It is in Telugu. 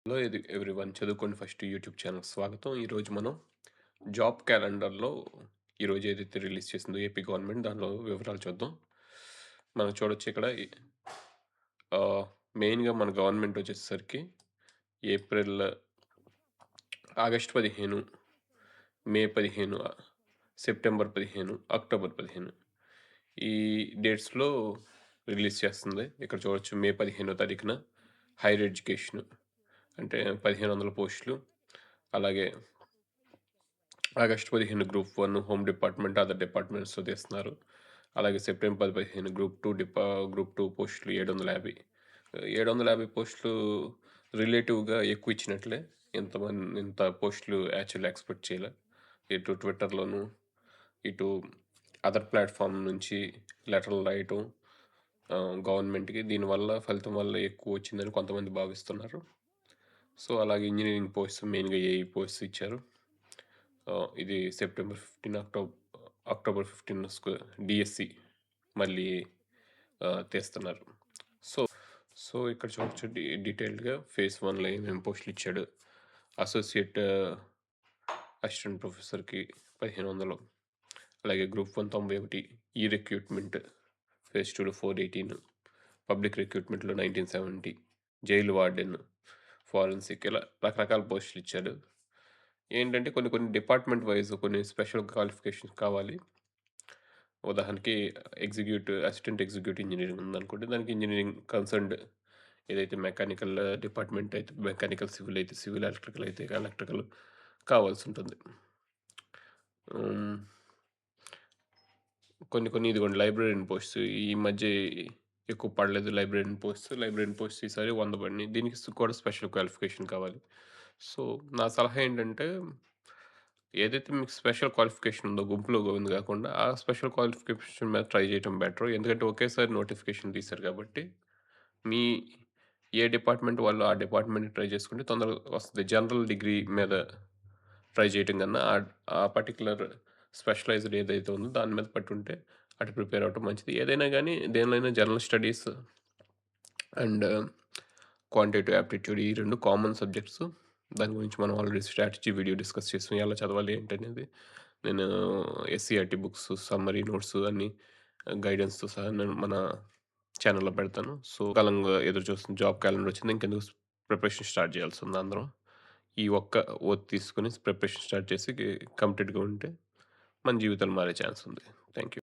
హలో ఎవ్రీవన్, చదువుకోండి ఫస్ట్ యూట్యూబ్ ఛానల్ స్వాగతం. ఈరోజు మనం జాబ్ క్యాలెండర్లో ఈరోజు ఏదైతే రిలీజ్ చేసిందో ఏపీ గవర్నమెంట్, దానిలో వివరాలు చూద్దాం. మనం చూడొచ్చు ఇక్కడ మెయిన్గా మన గవర్నమెంట్ వచ్చేసరికి ఏప్రిల్, ఆగస్ట్ 15, మే 15, సెప్టెంబర్ 15, అక్టోబర్ 15 ఈ డేట్స్లో రిలీజ్ చేస్తుంది. ఇక్కడ చూడొచ్చు, మే 15వ తారీఖున హైయర్ ఎడ్యుకేషన్ అంటే 1500 పోస్టులు. అలాగే August 15 group 1 home department, other డిపార్ట్మెంట్స్‌లో తీస్తున్నారు. అలాగే సెప్టెంబర్ 15 గ్రూప్ 2 పోస్టులు 750. 750 పోస్టులు రిలేటివ్‌గా ఎక్కువ ఇచ్చినట్లే. ఇంత పోస్టులు యాక్చువల్లీ ఎక్స్‌పెక్ట్ చేయలే. ఇటు ట్విట్టర్‌లోను, ఇటు అదర్ ప్లాట్‌ఫార్మ్ నుంచి లెటర్‌లు రాయటం గవర్నమెంట్‌కి. దీనివల్ల ఫలితం వల్ల ఎక్కువ వచ్చిందని కొంతమంది భావిస్తున్నారు. సో, అలాగే ఇంజినీరింగ్ పోస్ట్స్, మెయిన్‌గా ఏఈ పోస్ట్స్ ఇచ్చారు. ఇది సెప్టెంబర్ 15, అక్టోబర్ 15 డిఎస్సి మళ్ళీ తీస్తున్నారు. సో, సో ఇక్కడ చూడొచ్చు, డీటెయిల్డ్‌గా ఫేజ్ 1లో ఏమేమి పోస్టులు ఇచ్చాడు. అసోసియేట్ అసిస్టెంట్ ప్రొఫెసర్‌కి 1500. అలాగే గ్రూప్ 1 91, ఈ రిక్రూట్మెంట్ ఫేజ్ 2లో 418, పబ్లిక్ రిక్రూట్మెంట్‌లో 1970, జైలు వార్డెన్, ఫారెన్సిక్, ఇలా రకరకాల పోస్టులు ఇచ్చాడు. ఏంటంటే కొన్ని కొన్ని డిపార్ట్మెంట్ వైస్ కొన్ని స్పెషల్ క్వాలిఫికేషన్స్ కావాలి. ఉదాహరణకి అసిస్టెంట్ ఎగ్జిక్యూటివ్ ఇంజినీరింగ్ ఉందనుకోండి. దానికి ఇంజినీరింగ్ కన్సర్న్డ్ ఏదైతే మెకానికల్ డిపార్ట్మెంట్ అయితే మెకానికల్, సివిల్ అయితే సివిల్, ఎలక్ట్రికల్ అయితే ఎలక్ట్రికల్ కావాల్సుంటుంది. హ్మ్. కొన్ని కొన్ని ఇదిగోండి, లైబ్రరీయన్ పోస్ట్స్ ఈ మధ్య ఎక్కువ పడలేదు. లైబ్రరీయన్ పోస్ట్స్ ఈసారి 100 పడినాయి. దీనికి కూడా స్పెషల్ క్వాలిఫికేషన్ కావాలి. సో, నా సలహా ఏంటంటే, ఏదైతే మీకు స్పెషల్ క్వాలిఫికేషన్ ఉందో గుంపులో గోవింద కాకుండా, ఆ స్పెషల్ క్వాలిఫికేషన్ మీద ట్రై చేయటం బెటర్. ఎందుకంటే ఒకేసారి నోటిఫికేషన్ తీశారు కాబట్టి, మీ ఏ డిపార్ట్మెంట్ వాళ్ళు ఆ డిపార్ట్మెంట్‌ని ట్రై చేసుకుంటే తొందరగా వస్తది. జనరల్ డిగ్రీ మీద ట్రై చేయటం కన్నా, ఆ పర్టిక్యులర్ స్పెషలైజ్డ్ ఏదైతే ఉందో దాని మీద పట్టుంటే అటు ప్రిపేర్ అవ్వటం మంచిది. ఏదైనా గానీ దేనిలో general studies and quantitative aptitude, ఈ 2 కామన్ సబ్జెక్ట్స్. దాని గురించి మనం ఆల్రెడీ స్ట్రాటజీ వీడియో డిస్కస్ చేసాం. ఎలా చదవాలి ఏంటనేది. నేను ఎస్సీఆర్‌టీ బుక్స్, సమ్మరీ నోట్స్ అన్నీ గైడెన్స్‌తో సహా నేను మన ఛానెల్‌లో పెడతాను. సో, కాలంగా ఎదురు చూస్తున్న జాబ్ క్యాలెండర్ వచ్చింది. ఇంకెందుకు ప్రిపరేషన్ స్టార్ట్ చేయాల్సింది అందరం. ఈ ఒక్క ఓత్ తీసుకొని ప్రిపరేషన్ స్టార్ట్ చేసి కమిటెడ్‌గా ఉంటే మన జీవితాలు మారే ఛాన్స్ ఉంది. Thank you.